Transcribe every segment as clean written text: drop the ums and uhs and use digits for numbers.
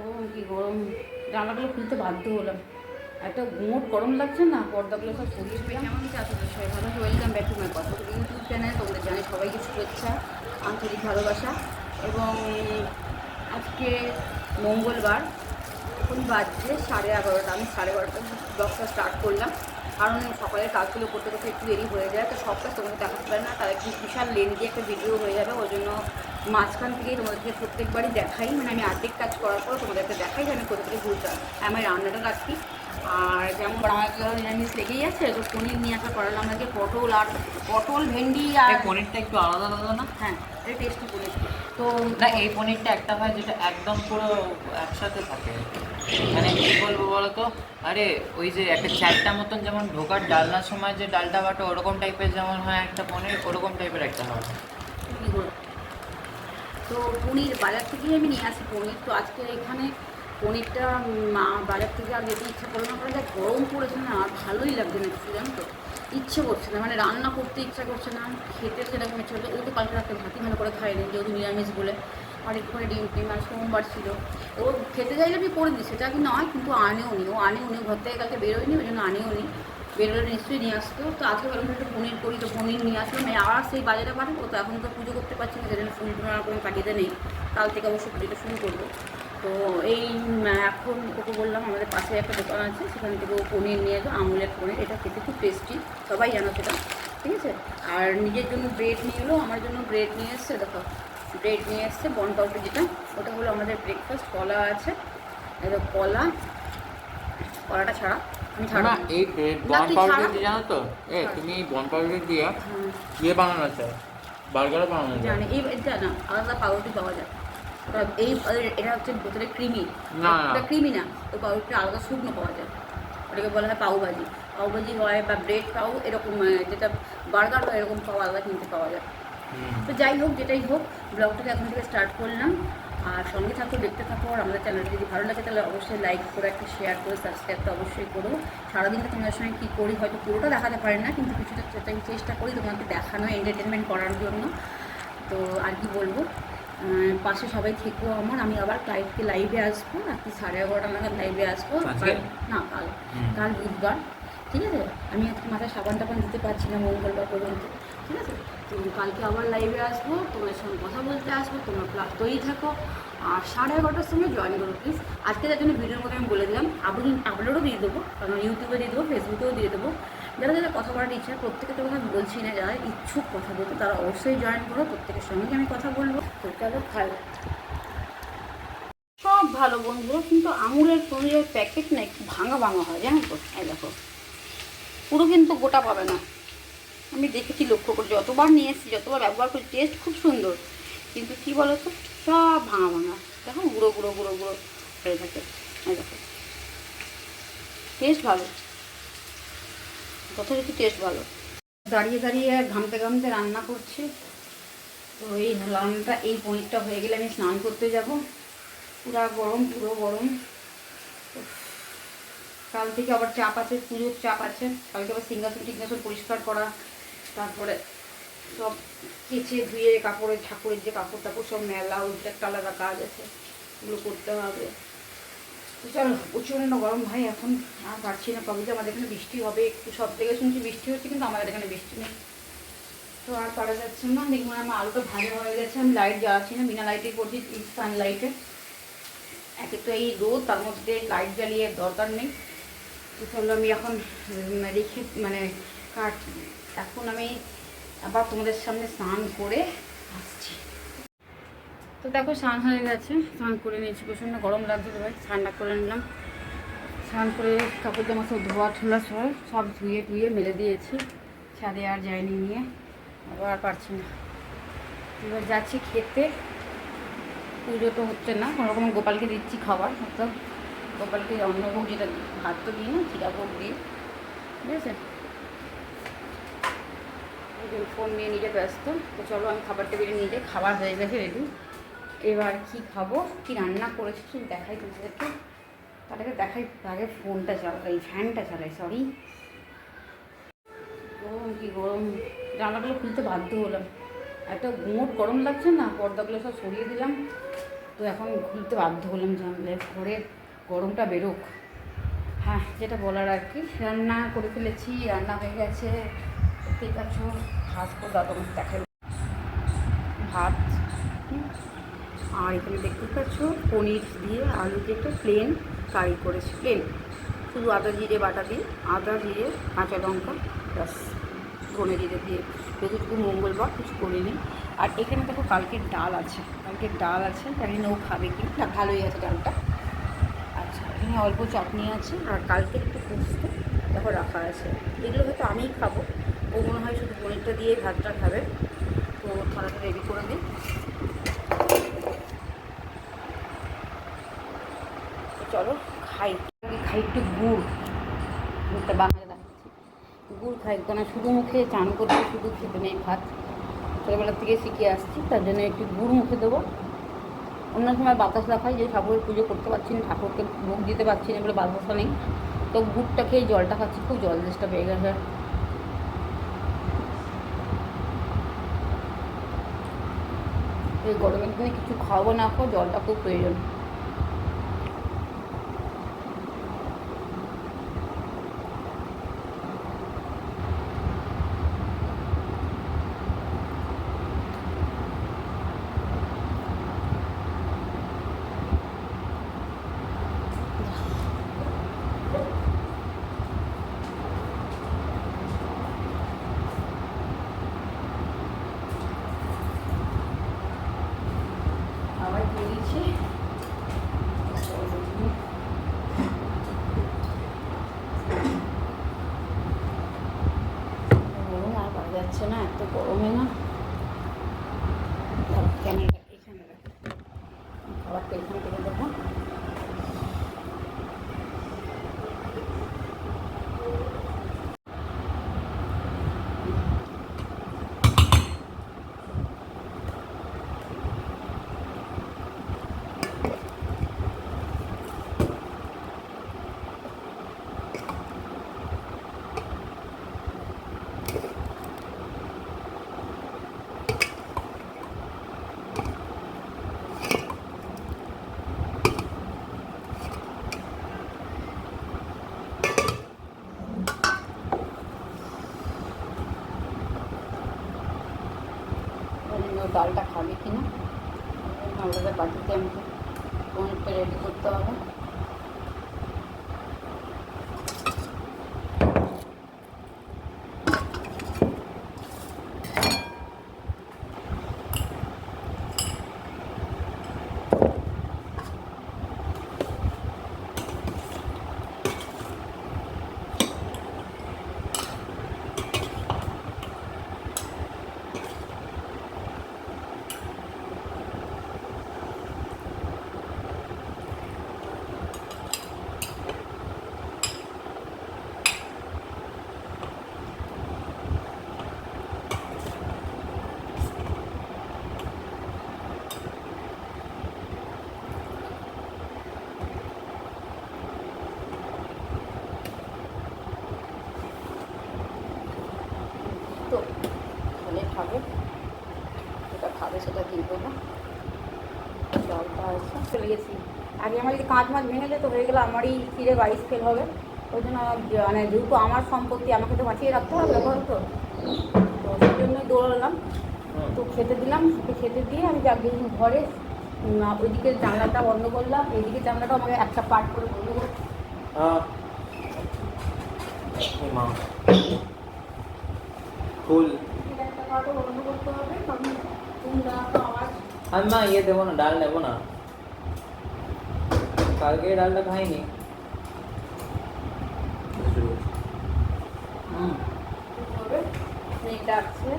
ও কি গরম, জানলাগুলো খুলতে বাধ্য হলাম। একটা গুমোট গরম লাগছে না, পর্দাগুলো সব সরিয়ে দিলাম। কেমন কি আসলে সবাই ভালো, ওয়েলকাম ব্যাক টু মাই কথা ইউটিউব চ্যানেল। তোমাদের জানাই সবাইকে শুভেচ্ছা, আন্তরিক ভালোবাসা। এবং আজকে মঙ্গলবার, এখন বাজছে 11:30। আমি 11:30 ব্লগটা স্টার্ট করলাম, কারণ সকালের কাজগুলো করতে করতে একটু দেরি হয়ে যায়, তো সবটা তোমাদের দেখাতে পারে না, তার একটু বিশাল লেন্দি একটা ভিডিও হয়ে যাবে। ওই জন্য মাঝখান থেকেই তোমাদেরকে প্রত্যেকবারই দেখাই, মানে আমি অর্ধেক কাজ করার পর তোমাদেরকে দেখাই যে আমি কোথা থেকে ঘুরতাম, আমি রান্নাটা রাখি। আর যেমন আমার নিরামিষ লেগেই আছে, তো পনির নিয়ে আসা করালাম আজকে, পটল ভেন্ডি আর পনিরটা একটু আলাদা আলাদা না? হ্যাঁ, এটা টেস্টি পনির। তো না, এই পনিরটা একটা হয় যেটা একদম পুরো একসাথে থাকে। মানে কি বলবো বলো তো, আরে ওই যে একটা চ্যাটটা মতন যেমন ঢোকার ডালনার সময় যে ডালটা বাটো ওরকম টাইপের যেমন হয় একটা পনির, ওরকম টাইপের একটা হয়। কী হলো, তো পনির বাজার থেকেই আমি নিয়ে আসি পনির। তো আজকে এখানে পনিরটা বাজার থেকে আর যেতে ইচ্ছা করলো না, কারণ যা গরম পড়েছে না, আর ভালোই লাগছে না কিছু, জানো তো, ইচ্ছে করছে না, মানে রান্না করতে ইচ্ছা করছে না, খেতে সেরকম ইচ্ছে করছে। ও তো কালকে রাতে ভাতই ভালো করে খায়নি, যেহেতু নিরামিষ বলে, আর একটুখানি ডিম টিম, আর সোমবার ছিল। ও খেতে চাইলে আমি করে দিই, সেটা কি নয়, কিন্তু আনেও নি, ও আনেও নি, ঘর থেকে কালকে বেরোয়নি, ওই জন্য আনেও নি। বেরোলে নিশ্চয়ই নিয়ে আসতো। তো আজকে ভালো একটু পনির করি, তো পনির নিয়ে আসলাম। আর সেই বাজারে পাঠাবো, তো এখন তো পুজো করতে পারছি না, সেজন্য ফুল টুল কোনো পাঠিয়ে নেই, কাল থেকে অবশ্য পুজোটা শুরু করবো। তো এই এখন ওকে বললাম, আমাদের পাশে একটা দোকান আছে, সেখান থেকে ও পনির নিয়ে এলো, আমুলের পনির, এটা খেতে খুব টেস্টি, সবাই জানো সেটা, ঠিক আছে। আর নিজের জন্য ব্রেড নিয়ে এলো, আমার জন্য ব্রেড নিয়ে এসছে, দেখো ব্রেড নিয়ে এসছে বন পাউরুটি, যেটা ওটা হলো আমাদের ব্রেকফাস্ট। কলা আছে, কলাটা ছাড়া আমি ছাড়া না, এই বন তুই পাউরুটি ছাড়া দিয়ে জানো তো, তুমি এই বন পাউরুটি দিয়ে হুম, ইয়ে বানানো চাই, বার্গারও বানানো যায়। জানি এই এটা না, আলাদা পাউরুটি পাওয়া যায়। ওটা এই এটা হচ্ছে বোতলে ক্রিমি, না এটা ক্রিমি না, ওই পাউরুটিটা আলাদা শুকনো পাওয়া যায়, ওটাকে বলা হয় পাউভাজি। পাউভাজি হয় বা ব্রেড পাউ, এরকম যেটা বার্গার হয় এরকম পাও আলাদা কিনতে পাওয়া যায়। তো যাই হোক, যেটাই হোক, ব্লগটাকে এখন থেকে স্টার্ট করলাম। আর সঙ্গে থাকো, দেখতে থাকো। আর আমাদের চ্যানেলটা যদি ভালো লাগে তাহলে অবশ্যই লাইক করে, একটা শেয়ার করে, সাবস্ক্রাইবটা অবশ্যই করো। সারাদিনটা তোমাদের সঙ্গে কী করি হয়তো পুরোটা দেখাতে পারি না, কিন্তু কিছুটা চেষ্টা করি তোমাকে দেখানো, এন্টারটেনমেন্ট করার জন্য। তো আর কি বলবো, পাশে সবাই থেকো আমার। আমি আবার লাইভে আসবো রাত্রি 11:30 নাগাদ লাইভে আসবো। না, কাল বুধবার, ঠিক আছে। আমি আজকে মাথায় সাবান টাবান দিতে পারছি না মঙ্গলবার পর্যন্ত, ঠিক আছে। তো কালকে আবার লাইভে আসবো, তোমার সঙ্গে কথা বলতে আসবো, তোমরা প্লাস তৈরি থাকো। আর 11:30টার সঙ্গে জয়েন করো প্লিজ। আজকে তার জন্য ভিডিওর মধ্যে আমি বলে দিলাম, আপলোডও দিয়ে দেবো, কারণ ইউটিউবে দিয়ে দেবো, ফেসবুকেও দিয়ে দেবো। যারা যারা কথা বলার ইচ্ছা, প্রত্যেকের তো কথা বলছি না, যারা ইচ্ছুক কথা বলতে তারা অবশ্যই জয়েন করো, প্রত্যেকের সঙ্গেই আমি কথা বলবো। তো চলো, ভালো সব ভালো বন্ধু, কিন্তু আমুলের পনিরের প্যাকেট না একটু ভাঙা ভাঙা হয়, জানো তো। এই দেখো, পুরো কিন্তু গোটা পাবে না। আমি দেখেছি, লক্ষ্য করি, যতবার নিয়ে এসেছি, যতবার ব্যবহার করি, টেস্ট খুব সুন্দর, কিন্তু কী বলো তো, সব ভাঙা ভাঙা, দেখো গুঁড়ো গুঁড়ো গুঁড়ো গুঁড়ো হয়ে থাকে। এই দেখো, টেস্ট ভালো, যথারীতি টেস্ট ভালো। দাঁড়িয়ে দাঁড়িয়ে ঘামতে ঘামতে রান্না করছি। তো এই রান্নাটা, এই পনিরটা হয়ে গেলে আমি স্নান করতে যাব। পুরো গরম, পুরো গরম। কাল থেকে আবার চাপ আছে, পুজোর চাপ আছে, কালকে আবার সিংহাসন টিংহাসন পরিষ্কার করা, তারপরে সব কেচে ধুয়ে কাপড়ের, ঠাকুরের যে কাপড় টাপড় সব মেলা, ওইটা একটা আলাদা কাজ আছে, এগুলো করতে হবে। তো চলো, প্রচণ্ড গরম ভাই, এখন আর পারছি না। কবে যে আমাদের এখানে বৃষ্টি হবে, একটু সব থেকে শুনছি বৃষ্টি হচ্ছে, কিন্তু আমাদের এখানে বৃষ্টি নেই। তো আর পারা যাচ্ছে না। দেখুন আমার আলোটা ভালো হয়ে গেছে, আমি লাইট জ্বালাচ্ছি না, বিনা লাইটেই করছি, সানলাইটে। একে তো এই রোদ, তার মধ্যে লাইট জ্বালিয়ে দরকার নেই। তো চলো, আমি এখন রেখে মানে কাট, এখন আমি আবার তোমাদের সামনে স্নান করে আসছি। তো দেখো, স্নান হয়ে গেছে, স্নান করে নিয়েছি, প্রচণ্ড গরম লাগছিল ভাই, ঠান্ডা করে নিলাম। স্নান করে কাপড় জামা সব ধোয়া ঠোলা সব ধুয়ে টুয়ে মেলে দিয়েছি, ছাদে আর যায়নি নিয়ে, আর পারছি না। এবার যাচ্ছি খেতে। পুজো তো হচ্ছে না, কোনোরকম গোপালকে দিচ্ছি খাবার, অর্থাৎ গোপালকে অন্নভোগ, যেটা ভাত তো দিই না, চিরাভোগ দিয়ে, ঠিক আছে। ফোন নিয়ে নিজে ব্যস্ত। তো চলো, আমি খাবার টেবিলে নিয়ে যাই, খাবার হয়ে গেছে রেডি। এবার কি খাবো, কি রান্না করেছি শুধু দেখাই তোমাদেরকে, তাদেরকে দেখাই। আগে ফোনটা চালাই, ফ্যানটা চালাই, সরি। গরম কি গরম, জানলাগুলো খুলতে বাধ্য হলাম, একটা গুমোট গরম লাগছে না, পর্দাগুলো সব সরিয়ে দিলাম, তো এখন খুলতে বাধ্য হলাম জানলে, ঘরে গরমটা বেরোক। হ্যাঁ, যেটা বলার আর কি, রান্না করে ফেলেছি, রান্না হয়ে গেছে, ঠিক আছে। ভাত করে দাদা আমাকে দেখাই, ভাত, আর এখানে দেখতে পাচ্ছ পনির দিয়ে আলু দিয়ে একটা প্লেন কারি করেছি, প্লেন শুধু আদা জিরে বাটা দিয়ে, আদা জিরে কাঁচা লঙ্কা ব্যাস, ধনে জিরে দিয়ে, যতটুকু মঙ্গলবার কিছু করিনি। আর এখানে দেখো কালকের ডাল আছে, জানি না ও খাবে কি না, ভালোই আছে ডালটা। আচ্ছা, এখানে অল্প চাটনি আছে, আর কালকে একটু পোস্ত দেখো রাখা আছে, এগুলো হয়তো আমিই খাবো, ও মনে হয় শুধু পনিরটা দিয়ে ভাতটা খাবে। তো থালাটা রেডি করে দিই, চলো খাই। একটু গুড়টা বানাতে দেখাচ্ছি, গুড় খাই, কারণ শুধু মুখে চান করতে শুধু খেতে নেই ভাত, ছোটোবেলার থেকে শিখে আসছি, তার জন্য একটু গুড় মুখে দেবো। অন্য সময় বাতাসা খাই, যে ঠাকুরের পুজো করতে পারছি না, ঠাকুরকে ভোগ দিতে পারছি না বলে বাতাসা নেই, তো গুড়টা খেয়ে জলটা খাচ্ছি, খুব জল দেশটা পেয়ে গেছে। এই গরমের দিনে কিছু খাওয়াবো না, খাও, জলটা খুব প্রয়োজন। আবার দিয়েছি গরম, আর পারা যাচ্ছে না, এত গরমে না। ক্যামেরাটা এখানে রাখি, খাবারটা এখানে থেকে দেবো। ডালটা খাবে কি না, আমাদের বাটিতে আমাকে পনিরটা রেডি করতে হবে। তো খেলে খাবে, যেটা খাবে সেটা দিয়ে দেবো। জলটা আছে, চলে গেছি। আগে আমার যদি কাঁচ মাছ ভেঙে যেত, হয়ে গেলে আমারই ফিরে বাইশ ফেল হবে, ওই জন্য মানে যেহেতু আমার সম্পত্তি আমাকে তো বাঁচিয়ে রাখতে হবে, ব্যবহার তো সেই জন্যই দৌড়ালাম। তো খেতে দিলাম, খেতে দিয়ে আমি গিয়ে ঘরে ওইদিকে জানলাটা বন্ধ করলাম, এইদিকে জানলাটা আমাকে একটা পার্ট করে বন্ধ করলাম। একটা পার্টও বন্ধ করতে হবে, কারণ আওয়াজ। আমি মা ইয়ে দেবো না, ডাল নেবো না, কালকে ডালটা খাইনি। ডাকছে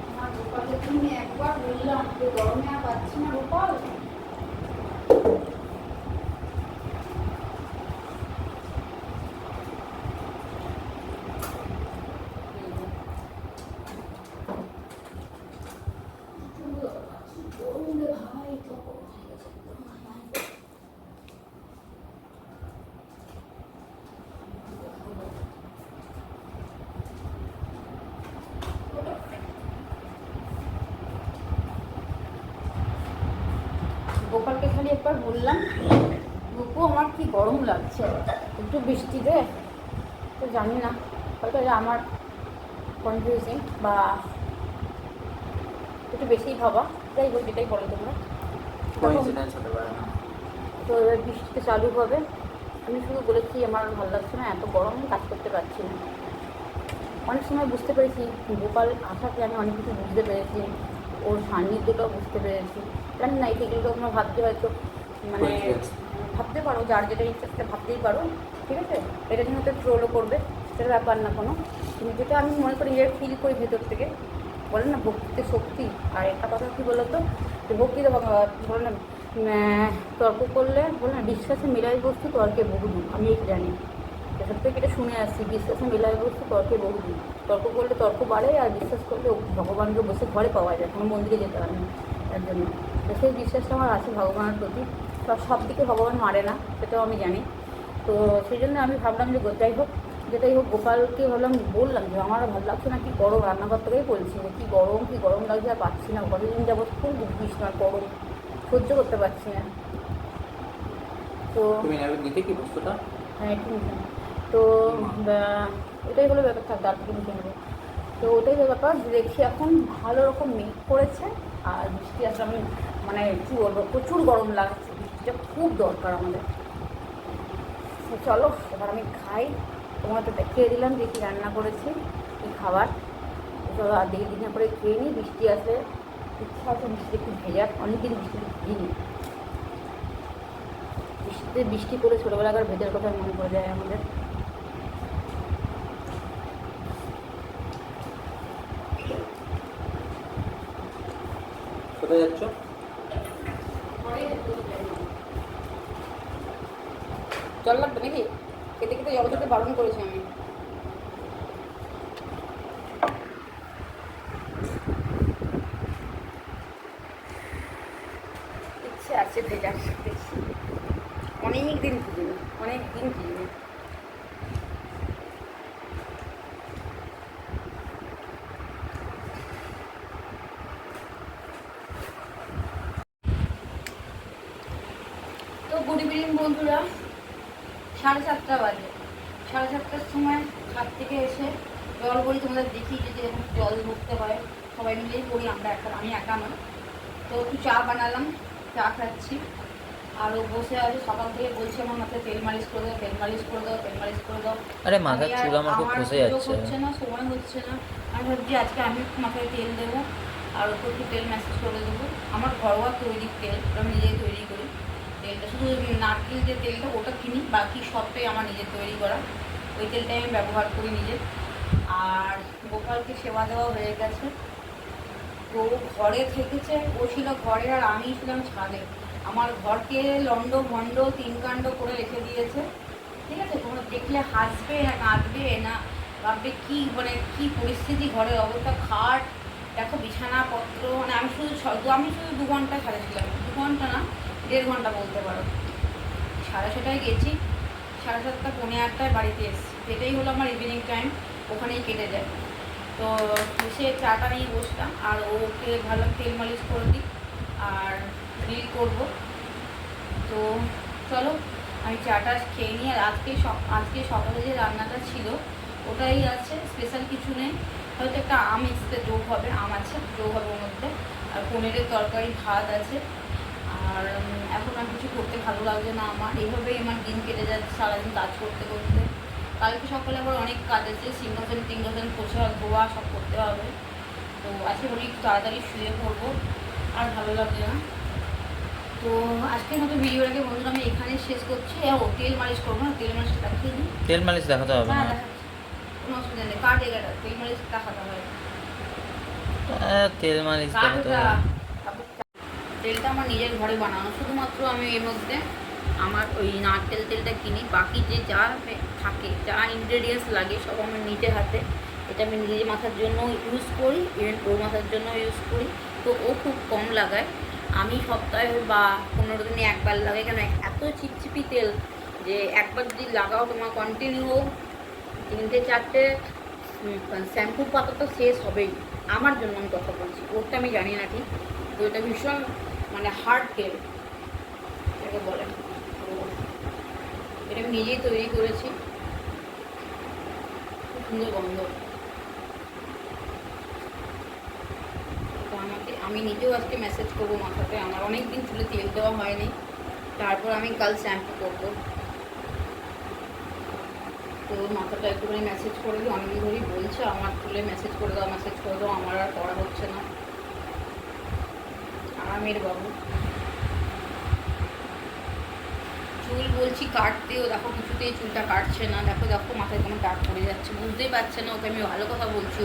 আমার গোপালকে তুমি একবার বললাম যে গরমে আর পাচ্ছি না গোপাল, গোপালকে খালি একবার বললাম, গোপু আমার কি গরম লাগছে, একটু বৃষ্টিতে। তো জানি না হয়তো আমার কনফিউজিং বা একটু বেশিই ভাবা, যাই হোক যেটাই বলো তোমরা। কোইন্সিডেন্স হতে পারে না। তো এবার বৃষ্টিতে চালু হবে। আমি শুধু বলেছি আমার ভালো লাগছে না, এত গরম কাজ করতে পারছি না। অনেক সময় বুঝতে পেরেছি গোপাল আসাতে আমি অনেক কিছু বুঝতে পেরেছি, ওর সান্নিধ্যটাও বুঝতে পেরেছি। জানি না এগুলো তোমরা ভাবতে হয়তো মানে ভাবতে পারো, যার যেটা ইচ্ছা সেটা ভাবতেই পারো, ঠিক আছে। এটা নিয়ে হয়তো ট্রোলও করবে, সেটা ব্যাপার না কোনো। কিন্তু যেটা আমি মনে করি নিজের ফিল করি ভেতর থেকে, বলে না ভক্তিতে শক্তি। আর একটা কথা কী বলো তো, যে ভক্তিতে বলে না তর্ক করলে বলে না বিশ্বাসে মিলাই বস্তু তর্কে বহুদূর। আমি এই জানি, এসব থেকে এটা শুনে আসছি, বিশ্বাসে মিলাই বস্তু তর্কে বহুদূর। তর্ক করলে তর্ক বাড়ে, আর বিশ্বাস করলে ভগবানকে বসে ঘরে পাওয়া যায়, কোনো মন্দিরে যেতে হয় না। তার জন্য তো সেই বিশ্বাসটা আমার আছে ভগবানের প্রতি। সব দিকে ভগবান মারে না, সেটাও আমি জানি। তো সেই জন্য আমি ভাবলাম যে যেটাই হোক গোপালকে বললাম যে আমারও ভালো লাগছে না, কি গরম। রান্নাঘর থেকেই বলছি যে কী গরম লাগছে, আর পাচ্ছি না। কতদিন যাবৎ খুব বিষ্ণা গরম সহ্য করতে পারছি না। তো তুমি নিতে কি বস্তুটা? হ্যাঁ একটু তো এটাই হলো ব্যাপার, থাক ডাল থেকে নিতে নেবো। তো ওটাই ব্যাপার, দেখি এখন ভালো রকম মেঘ করেছে আর বৃষ্টি আসলে আমি মানে কী বলবো, প্রচুর গরম লাগছে, বৃষ্টিটা খুব দরকার আমাদের। তো চলো এবার আমি খাই, তোমার তো দেখিয়ে দিলাম যে কী রান্না করেছি, কী খাবার। চলো আর দিকে দিন করে খেয়ে নিই, বৃষ্টি আসলে ইচ্ছা আছে বৃষ্টি একটু ভেজার, অনেকদিন বৃষ্টি ভিজিনি। বৃষ্টি পড়ে ছোটোবেলাকার ভেজার কথা মনে পড়ে যায় আমাদের। কোথায় যাচ্ছ? জল লাগবে নাকি? খেতে খেতে জল খেতে বারণ করেছি আমি। ইচ্ছে আছে ভেজার, দেখছি অনেক দিন ভিজিনি। তো গুড ইভিনিং বন্ধুরা, 7:30 বাজে। 7:30টার সময় ছাদ থেকে এসে জল করি, তোমাদের দেখি যে যেরকম জল ধরতে হয় সবাই মিলেই করি, আমি একা নয়। তো একটু চা বানালাম, চা খাচ্ছি। আর ও বসে আছে সকাল থেকে বলছে আমার মাথায় তেল মালিশ করে দাও, তেল মালিশ করে দাও, তেল মালিশ করে দাও। আরে মাথার চুল আমার খুব খসে যাচ্ছে। হচ্ছে না, সময় হচ্ছে না। আমি ভাবছি আজকে আমি মাথায় তেল দেবো আর ওকে একটু তেল ম্যাসেজ করে দেবো। আমার ঘরোয়া তৈরি তেল, আমি নিজেই তৈরি করি তেলটা, শুধু নারকেল যে তেলটা ওটা কিনি, বাকি সবটাই আমার নিজের তৈরি করা। ওই তেলটাই আমি ব্যবহার করি নিজে। আর গোপালকে সেবা দেওয়া হয়ে গেছে। তো ঘরে থেকেছে, ও ছিল ঘরে আর আমি ছিলাম ছাদে। আমার ঘরকে লন্ড ভন্ড 3 কাণ্ড করে রেখে দিয়েছে, ঠিক আছে। তোমরা দেখলে হাসবে না কাঁদবে না ভাববে কি মানে কি পরিস্থিতি, ঘরের অবস্থা। খাট দেখো, বিছানাপত্র, মানে আমি শুধু 2 ঘন্টা ছাদে ছিলাম, 2 ঘন্টা না 1.5 ঘন্টা বলতে পারো। 6:30টায় গেছি, 7:30 পৌনে 8টায় বাড়িতে এসেছি। এটাই হলো আমার ইভিনিং টাইম, ওখানেই কেটে যায়। তো এসে চাটা নিয়ে বসলাম আর ওকে ভালো তেল মালিশ করে দিই আর গ্রিল করবো। তো চলো আমি চাটা খেয়ে নিই। আর আজকে সকালে যে রান্নাটা ছিল ওটাই আছে, স্পেশাল কিছু নেই। হয়তো একটা আম যোগ হবে, আম আছে যোগ হবে ওর মধ্যে, আর পনিরের তরকারি, ভাত আছে। আর এখন আর কিছু করতে ভালো লাগছে না আমার, এইভাবেই আমার দিন কেটে যাচ্ছে সারাদিন কাজ করতে করতে। কালকে সকালে আবার অনেক কাজ আছে, সিংহাসন পোছা ধোয়া সব করতে হবে। তো আজকে বলি একটু তাড়াতাড়ি শুয়ে পড়বো, আর ভালো লাগছে না। তো আজকের মতো ভিডিওটাকে বন্ধুরা আমি এখানে শেষ করছি। তেল মালিশ করবো না, তেল মালিশ দেখিয়ে দিই। তেল মালিশ দেখাতে হবে না, কোনো অসুবিধা নেই, কার জায়গাটা তেল মালিশ দেখাতে হয়। তেল মালিশ দেখাতে হবে। তেলটা আমার নিজের ঘরে বানানো, শুধুমাত্র আমি এর মধ্যে আমার ওই নারকেল তেলটা কিনি, বাকি যে যা থাকে, যা ইনগ্রেডিয়েন্টস লাগে সব আমার নিজের হাতে। এটা আমি নিজের মাথার জন্য ইউজ করি, ইভেন ওর মাথার জন্য ইউজ করি। তো ও খুব কম লাগায়, আমি সপ্তাহে বা 15 দিনে একবার লাগাই। কেন এত চিপচিপি তেল যে একবার যদি লাগাও তোমার কন্টিনিউ 3-4টে শ্যাম্পু পাতা তো শেষ হবেই। আমার জন্য আমি কথা বলছি, ওরটা আমি জানি না ঠিক। তো এটা ভীষণ মানে হার্ড তেল, যেটাকে বলে। তো এটা আমি নিজেই তৈরি করেছি, খুব সুন্দর গন্ধ। তো আমি নিজেও আজকে মেসেজ করবো মাথাতে, আমার অনেক দিন চুলে তেল দেওয়া হয়নি, তারপর আমি কাল শ্যাম্পু করবো। তো মাথাটা একটুখানি মেসেজ করে দিই, অনেকদিন ধরেই বলছে আমার চুলে মেসেজ করে দাও, মেসেজ করে দাও, আমার আর করা হচ্ছে না। আরামের বাবু চুল বলছি কাটতেও, দেখো কিছুতেই চুলটা কাটছে না। দেখো দেখো মাথায় কেমন দাগ পড়ে যাচ্ছে, বুঝতেই পারছে না। ওকে আমি ভালো কথা বলছি,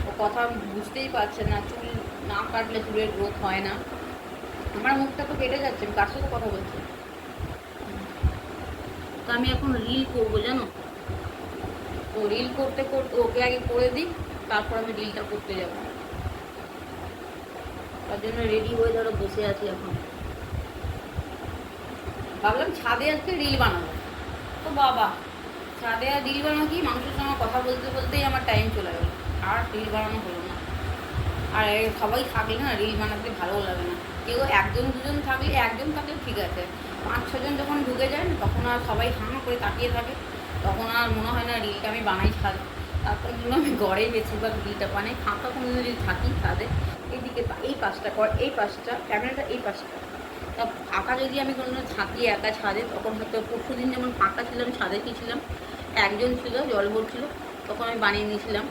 ও কথা বুঝতেই পারছে না। চুল না কাটলে চুলের গ্রোথ হয় না। আমার মুখটা তো কেটে যাচ্ছে, আমি কার সাথে কথা বলছি। তো আমি এখন রিল করবো জানো, তো রিল করতে করতে ওকে আগে করে দিই, তারপর আমি রিলটা করতে যাব। তার জন্য রেডি হয়ে ধরো বসে আছি এখন। ভাবলাম ছাদে আজকে রিল বানাবো, তো বাবা ছাদে আর রিল বানানো কি, মানুষের সঙ্গে কথা বলতে বলতেই আমার টাইম চলে গেল, আর রিল বানানো হলো না। আর সবাই থাকলে না রিল বানাতে ভালো লাগে না। কেউ একজন দুজন থাকলে, একজন থাকলে ঠিক আছে, 5-6জন যখন ঢুকে যায় না তখন আর সবাই হাঁ করে তাকিয়ে থাকে, তখন আর মনে হয় না রিলটা আমি বানাই ছাদে। তারপর জন্য আমি ঘরেই বেশিরভাগ রিলটা বানাই। ফাঁকা কোনো যদি থাকি ছাদে, এইদিকে এই পাশটা এই পাশটা ক্যামেরাটা এই পাশটা, তা ফাঁকা যদি আমি কোনো থাকি একা ছাদে, তখন হয়তো পরশু দিন যেমন ফাঁকা ছিলাম, ছাদে কি ছিলাম, একজন ছিল, জল ভরছিল, তখন আমি বানিয়ে নিয়েছিলাম।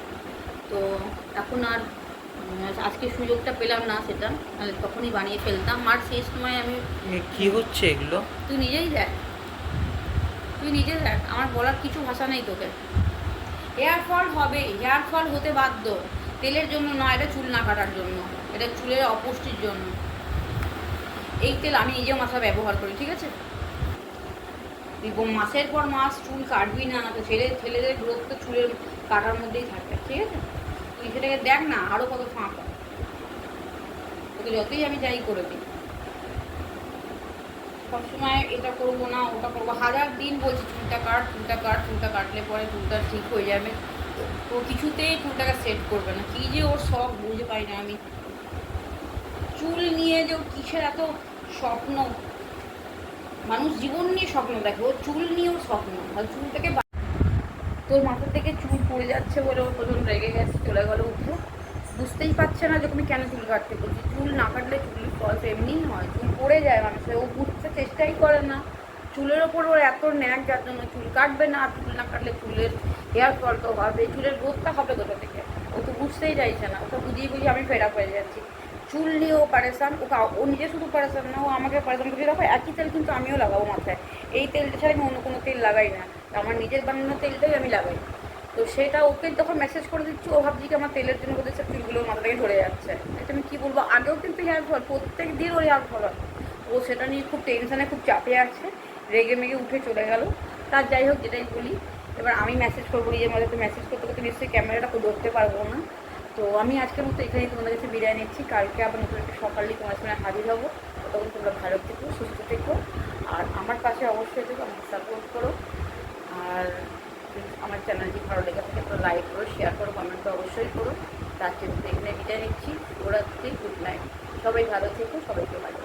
তো এখন আর আজকে সুযোগটা পেলাম না সেটা, নাহলে তখনই বানিয়ে ফেলতাম। আর সেই সময় আমি কি হচ্ছে এগুলো? তুই নিজেই দেখ, তুই নিজে দেখ, আমার বলার কিছু ভাষা নেই তোকে। হেয়ার ফল হবে, হেয়ার ফল হতে বাধ্য, তেলের জন্য নয়, এটা চুল না কাটার জন্য, এটা চুলের অপুষ্টির জন্য। এই তেল আমি নিজেও মাথা ব্যবহার করি, ঠিক আছে। তুই মাসের পর মাস চুল কাটবি না, তো ছেলেদের গ্রোথ তো চুলের কাটার মধ্যেই থাকবে, ঠিক আছে। তুই সেটাকে দেখ না আরও কত ফাঁকা, তোকে যতই আমি যাই করে দিই, সবসময় এটা করবো না ওটা করবো, হাজার দিন বলছি চুলটা কাট, চুলটা কাট, চুলটা কাটলে পরে চুলটা ঠিক হয়ে যাবে। ও কিছুতেই চুলটাকে সেট করবে না, কী যে ওর শখ বুঝে পাই না আমি। চুল নিয়ে যে ওর কিসের এত স্বপ্ন, মানুষ জীবন নিয়ে স্বপ্ন দেখে, ওর চুল নিয়ে ওর স্বপ্ন, আর চুলটাকে তোর মাথা থেকে চুল পড়ে যাচ্ছে বলে ও প্রথম রেগে গেছে, চলে গেলো উঠে। বুঝতেই পারছে না যে আমি কেন চুল কাটতে বলছি। চুল না কাটলে চুল ফল এমনিই হয়, চুল পড়ে যায় মানুষের, ও বুঝতে চেষ্টাই করে না। চুলের ওপর ওর এত ন্যাক, যার জন্য চুল কাটবে না। আর চুল না কাটলে চুলের হেয়ার ফল তো হবে, চুলের গ্রোথটা হবে কোথা থেকে, ও তো বুঝতেই চাইছে না। ওকে বুঝিয়ে বুঝিয়ে আমি ফেড আপ হয়ে যাচ্ছি। চুল নিয়ে ও পারেশান, ও নিজে শুধু পারেশান না, ও আমাকে পারেশান করছে। দেখো একই তেল কিন্তু আমিও লাগাবো মাথায়, এই তেলটা ছাড়া আমি অন্য কোনো তেল লাগাই না, আমার নিজের বানানো তেলটাই আমি লাগাই। তো সেটা ওকে যখন মেসেজ করে দিচ্ছি, ও ভাবছি কি আমার তেলের জন্য বলছে চুলগুলো মাথা থেকে ঝরে যাচ্ছে। এটা আমি কী বলবো, আগেও কিন্তু হেয়ার ফল প্রত্যেক দিন ওর হেয়ার ফল হয়। ও সেটা নিয়ে খুব টেনশানে, খুব চাপে আছে, রেগে মেগে উঠে চলে গেল। তার যাই হোক, যেটাই বলি, এবার আমি মেসেজ করবো নিজের মধ্যে, তো মেসেজ করতে করতে নিশ্চয়ই ক্যামেরাটা ধরতে পারবো না। তো আমি আজকের মতো এখানেই তোমাদের কাছে বিদায় নিচ্ছি। কালকে আবার নতুন একটা সকালেই তোমার সামনে হাজির হবো। তখন তোমরা ভালো থেকো, সুস্থ থেকো, আর আমার পাশে অবশ্যই থেকো, আমাকে সাপোর্ট করো। আর আমার চ্যানেলটি ভালো লেগে থাকে তো লাইক করো, শেয়ার করো, কমেন্ট তো অবশ্যই করো। তার জন্য এখানে বিদায় নিচ্ছি। শুভরাত্রি, গুড নাইট, সবাই ভালো থেকো, সবাইকে ভালো।